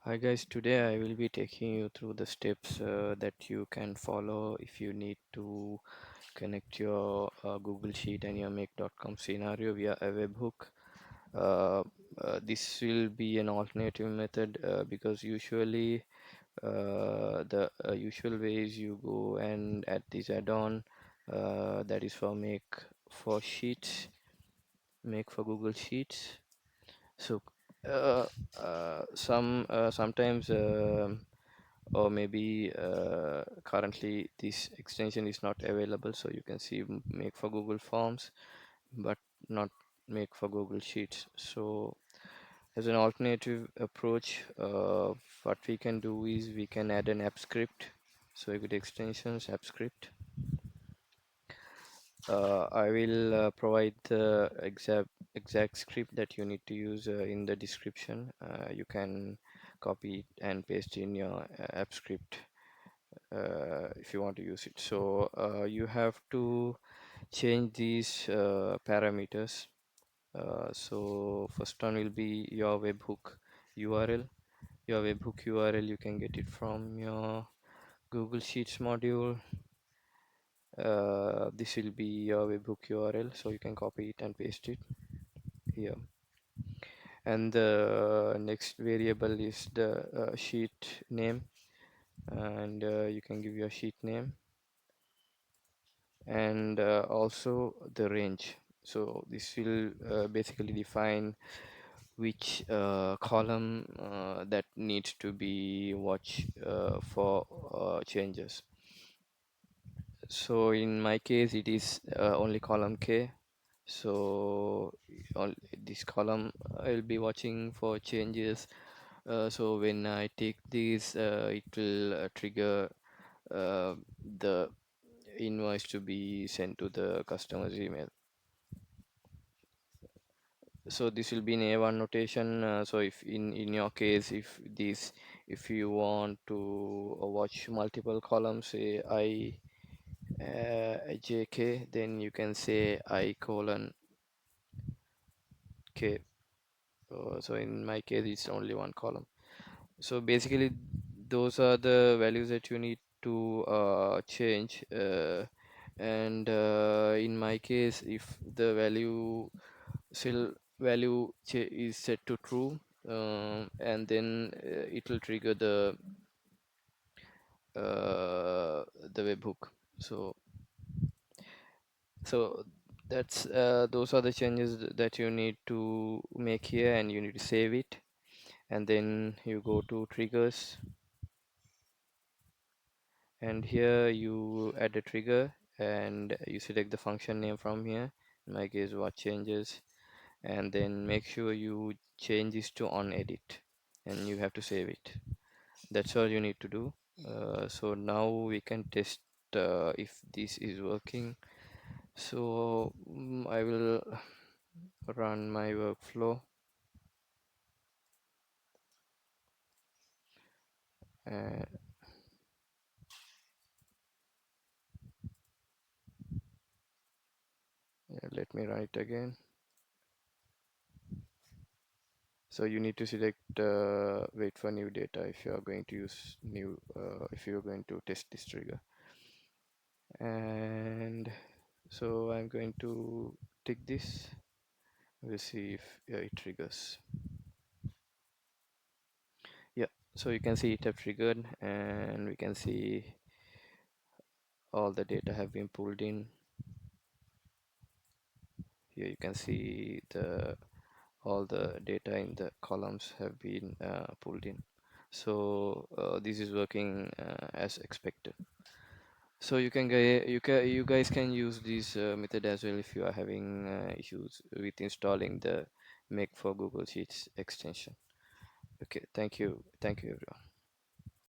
Hi guys, today I will be taking you through the steps that you can follow if you need to connect your Google Sheet and your make.com scenario via a webhook. Uh, this will be an alternative method because usually the usual way is you go and add this add-on that is for make for Google Sheets. So uh, sometimes or maybe currently this extension is not available, so you can see make for Google Forms but not make for Google Sheets. So as an alternative approach, what we can do is we can add an app script. So you get extensions app script. I will provide the exact script that you need to use in the description. You can copy it and paste in your app script if you want to use it. So you have to change these parameters. So first one will be your webhook URL. Your webhook URL, you can get it from your Google Sheets module. This will be your webhook URL, so you can copy it and paste it here. And the next variable is the sheet name, and you can give your sheet name and also the range. So this will basically define which column that needs to be watched for changes. So in my case it is only column K. So on this column I'll be watching for changes. So when I take this, it will trigger the invoice to be sent to the customer's email. So this will be in A1 notation. So if in your case, if you want to watch multiple columns, say JK, then you can say I colon K. So in my case, it's only one column. So basically, those are the values that you need to change. And in my case, if the still value is set to true, and then it will trigger the webhook. So that's those are the changes that you need to make here, and you need to save it, and then you go to triggers, and here you add a trigger and you select the function name from here. In my case, what changes, and then make sure you change this to on edit, and you have to save it. That's all you need to do. So now we can test if this is working. So I will run my workflow, and let me run it again. So you need to select wait for new data if you are going to use new if you are going to test this trigger. And so I'm going to tick this. We'll see if it triggers. Yeah, so you can see it have triggered, and we can see all the data have been pulled in. Here you can see all the data in the columns have been pulled in. So this is working as expected. So you guys can use this method as well if you are having issues with installing the Make for Google Sheets extension. Okay, thank you everyone.